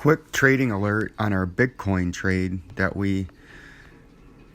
quick trading alert on our Bitcoin trade that we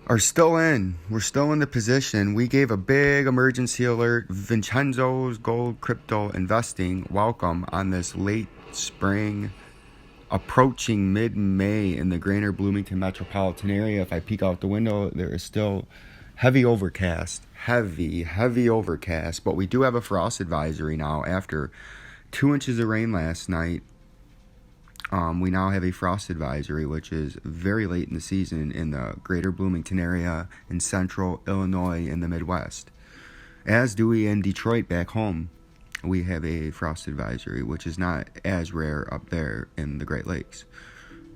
are still in. We're still in the position. We gave a big emergency alert. VINCENZO'S gold crypto investing welcome on this late spring, approaching mid-May in the greater Bloomington metropolitan area. If I peek out the window, there is still heavy overcast, heavy overcast, but we do have a frost advisory now after 2 inches of rain last night. We now have a frost advisory, which is very late in the season in the greater Bloomington area, in central Illinois, and the Midwest. As do we in Detroit back home. We have a frost advisory, which is not as rare up there in the Great Lakes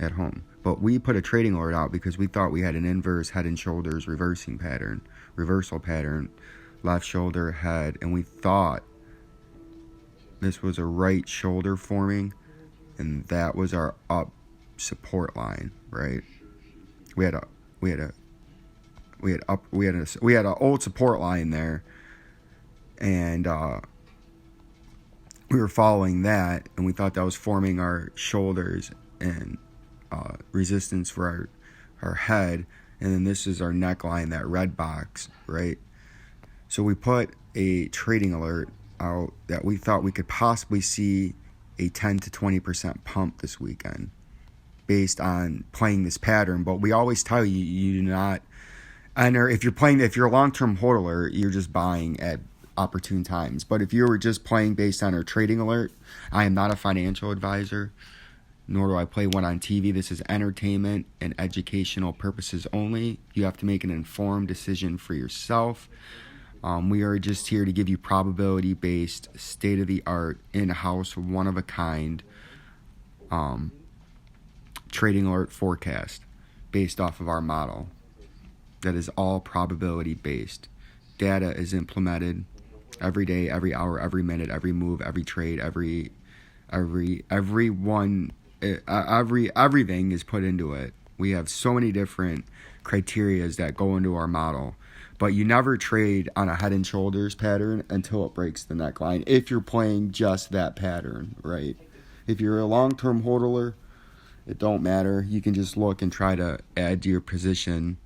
at home. But we put a trading alert out because we thought we had an inverse head and shoulders reversal pattern, left shoulder, head, and we thought this was a right shoulder forming, and that was our up support line, right? We had an old support line there, and we were following that, and we thought that was forming our shoulders and resistance for our head, and then this is our neckline, that red box, right? So we put a trading alert out that we thought we could possibly see a 10 to 20% pump this weekend based on playing this pattern. But we always tell you, you do not enter. If you're a long-term holder, you're just buying at opportune times. But if you were just playing based on our trading alert, I am not a financial advisor, nor do I play one on TV. This is entertainment and educational purposes only. You have to make an informed decision for yourself. We are just here to give you probability-based, state-of-the-art, in-house, one-of-a-kind trading alert forecast based off of our model. That is all probability-based. Data is implemented every day, every hour, every minute, every move, every trade, everything is put into it. We have so many different criterias that go into our model. But you never trade on a head and shoulders pattern until it breaks the neckline, if you're playing just that pattern, right? If you're a long-term holder, it don't matter. You can just look and try to add to your position.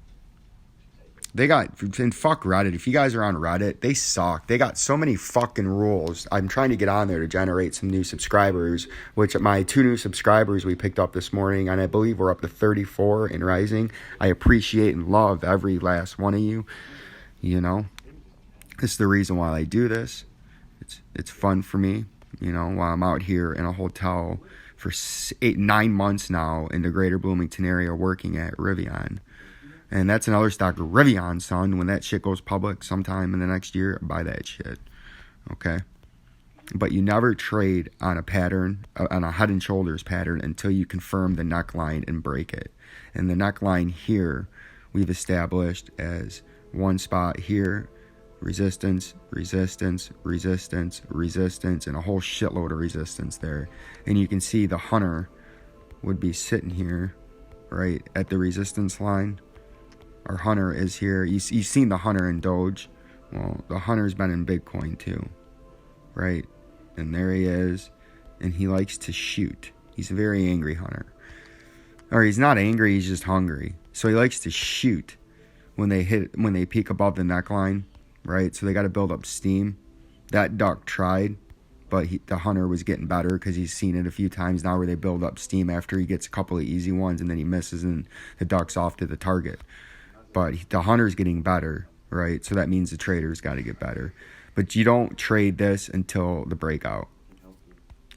And fuck Reddit. If you guys are on Reddit, they suck. They got so many fucking rules. I'm trying to get on there to generate some new subscribers, which my 2 new subscribers we picked up this morning, and I believe we're up to 34 and rising. I appreciate and love every last one of you. You know, this is the reason why I do this. It's fun for me, you know, while I'm out here in a hotel for 9 months now in the greater Bloomington area working at Rivian. And that's another stock, Rivian, son. When that shit goes public sometime in the next year, buy that shit, okay? But you never trade on a pattern, on a head and shoulders pattern, until you confirm the neckline and break it. And the neckline here we've established as one spot here, resistance, resistance, resistance, resistance, and a whole shitload of resistance there. And you can see the hunter would be sitting here, right, at the resistance line. Our hunter is here. You've seen the hunter in Doge. Well, the hunter's been in Bitcoin too, right? And there he is, and he likes to shoot. He's a very angry hunter. Or he's not angry, he's just hungry. So he likes to shoot when they peak above the neckline, right? So they got to build up steam. That duck tried, but the hunter was getting better because he's seen it a few times now where they build up steam after he gets a couple of easy ones, and then he misses and the duck's off to the target. But the hunter's getting better, right? So that means the trader's got to get better. But you don't trade this until the breakout.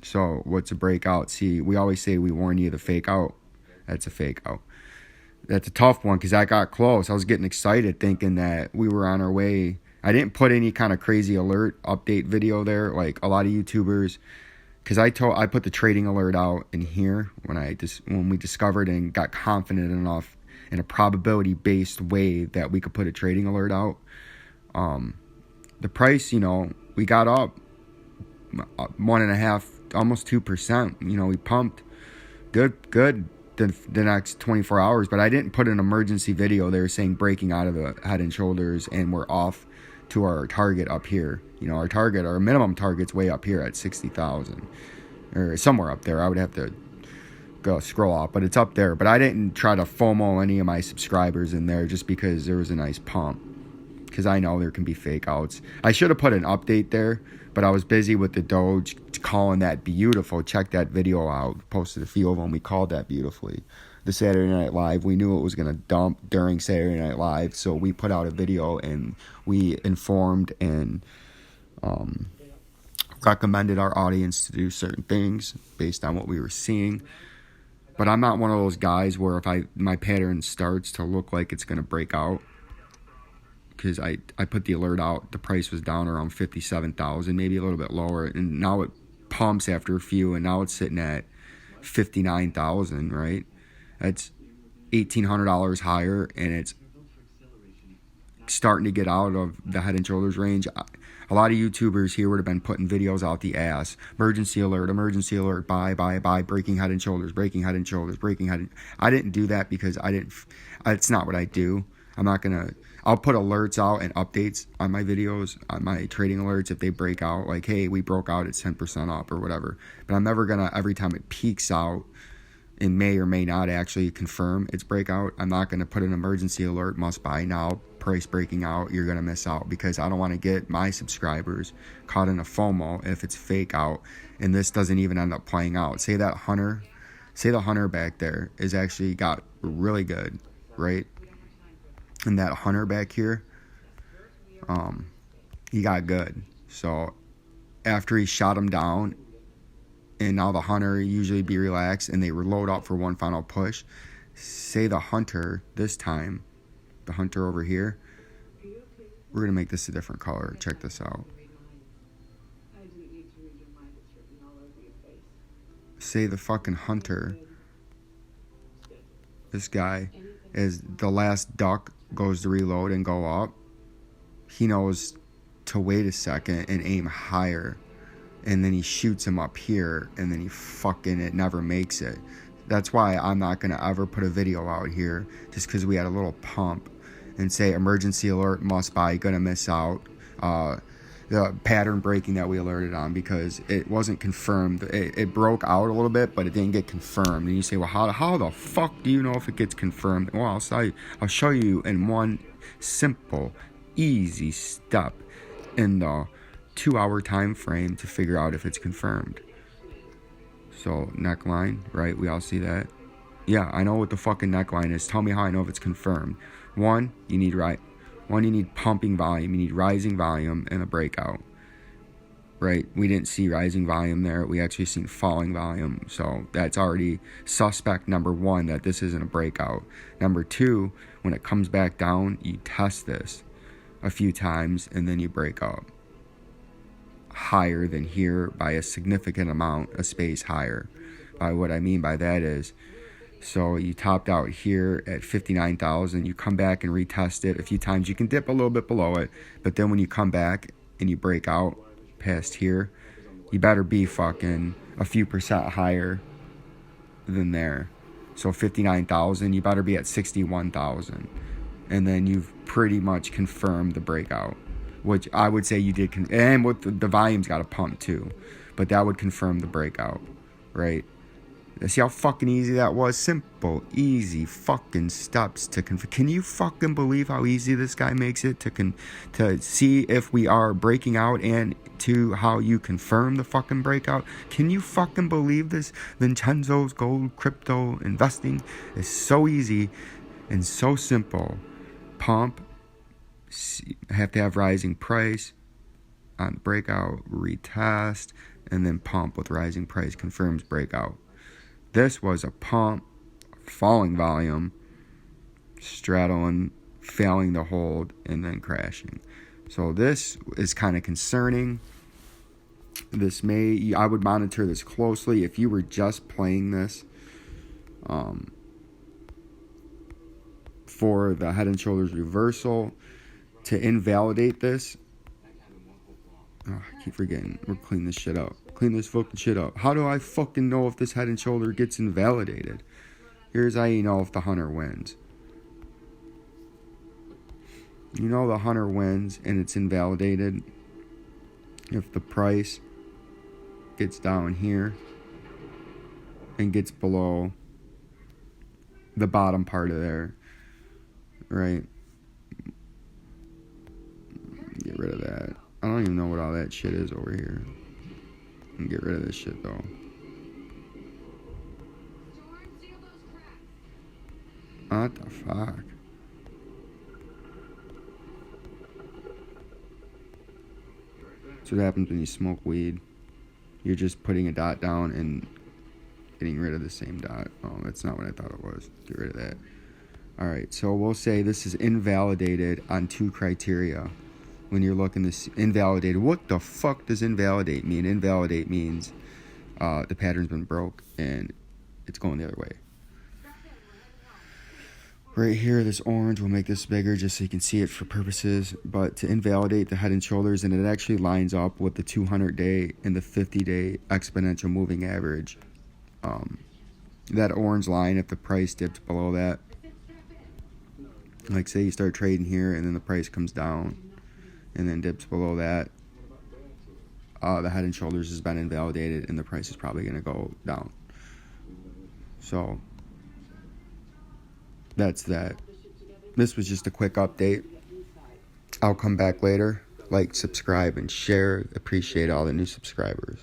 So what's a breakout? See, we always say we warn you the fake out. That's a fake out. That's a tough one because I got close. I was getting excited thinking that we were on our way. I didn't put any kind of crazy alert update video there like a lot of YouTubers, because I put the trading alert out in here when we discovered and got confident enough in a probability based way that we could put a trading alert out. The price, you know, we got up 1.5, almost 2%. You know, we pumped good. The next 24 hours, but I didn't put an emergency video there saying breaking out of the head and shoulders and we're off to our target up here. You know, our minimum target's way up here at 60,000 or somewhere up there. I would have to scroll off, but it's up there. But I didn't try to FOMO any of my subscribers in there just because there was a nice pump. Because I know there can be fake outs. I should have put an update there, but I was busy with the Doge calling that beautiful. Check that video out. Posted a few of them. We called that beautifully. The Saturday Night Live. We knew it was going to dump during Saturday Night Live, so we put out a video and we informed and recommended our audience to do certain things based on what we were seeing. But I'm not one of those guys where if my pattern starts to look like it's going to break out, because I put the alert out, the price was down around 57,000, maybe a little bit lower, and now it pumps after a few, and now it's sitting at 59,000, right? That's $1,800 higher, and it's starting to get out of the Head and Shoulders range. A lot of YouTubers here would have been putting videos out the ass. Emergency alert, buy, breaking Head and Shoulders, breaking Head and Shoulders, breaking Head and... I didn't do that because it's not what I do. I'm not going to... I'll put alerts out and updates on my videos, on my trading alerts if they break out. Like, hey, we broke out, it's 10% up or whatever. But I'm never going to, every time it peaks out, it may or may not actually confirm its breakout. I'm not going to put an emergency alert, must buy now, price breaking out, you're going to miss out. Because I don't want to get my subscribers caught in a FOMO if it's fake out and this doesn't even end up playing out. Say the hunter back there is actually got really good, right? And that hunter back here, he got good. So after he shot him down, and now the hunter usually be relaxed and they reload up for one final push. Say the hunter this time, the hunter over here, we're gonna make this a different color. Check this out. Say the fucking hunter, this guy, is the last duck goes to reload and go up, he knows to wait a second and aim higher, and then he shoots him up here, and then it never makes it. That's why I'm not going to ever put a video out here just because we had a little pump and say emergency alert, must buy, gonna miss out, the pattern breaking that we alerted on, because it wasn't confirmed. It broke out a little bit, but it didn't get confirmed. And you say, well, how the fuck do you know if it gets confirmed? Well, I'll show you in one simple, easy step in the 2-hour time frame to figure out if it's confirmed. So neckline, right? We all see that. Yeah, I know what the fucking neckline is. Tell me how I know if it's confirmed. One, you need pumping volume. You need rising volume and a breakout, right? We didn't see rising volume there. We actually seen falling volume. So that's already suspect number one, that this isn't a breakout. Number two, when it comes back down, you test this a few times and then you break up higher than here by a significant amount, a space higher. What I mean by that is, so you topped out here at 59,000. You come back and retest it a few times. You can dip a little bit below it, but then when you come back and you break out past here, you better be fucking a few percent higher than there. So 59,000, you better be at 61,000, and then you've pretty much confirmed the breakout, which I would say you did. And with the volume's got to pump too, but that would confirm the breakout, right? See how fucking easy that was? Simple, easy fucking steps to Can you fucking believe how easy this guy makes it to see if we are breaking out, and to how you confirm the fucking breakout? Can you fucking believe this? VINCENZO'S gold crypto investing is so easy and so simple. Pump, have to have rising price on the breakout, retest, and then pump with rising price confirms breakout. This was a pump, falling volume, straddling, failing to hold, and then crashing. So this is kind of concerning. I would monitor this closely if you were just playing this for the Head and Shoulders reversal. To invalidate this, I keep forgetting. We'll clean this shit up. Clean this fucking shit up. How do I fucking know if this Head and Shoulder gets invalidated? Here's how you know if the hunter wins. You know the hunter wins and it's invalidated if the price gets down here and gets below the bottom part of there, right? Get rid of that. I don't even know what all that shit is over here. And get rid of this shit though. What the fuck? That's what happens when you smoke weed. You're just putting a dot down and getting rid of the same dot. Oh, that's not what I thought it was. Get rid of that. Alright, so we'll say this is invalidated on 2 criteria. When you're looking this invalidated, what the fuck does invalidate mean? Invalidate means the pattern's been broke and it's going the other way. Right here, this orange, we'll make this bigger just so you can see it for purposes. But to invalidate the head and shoulders, and it actually lines up with the 200-day and the 50-day exponential moving average. That orange line, if the price dips below that, like say you start trading here and then the price comes down and then dips below that, the head and shoulders has been invalidated and the price is probably going to go down. So that's that. This was just a quick update. I'll come back later. Like, subscribe, and share. Appreciate all the new subscribers.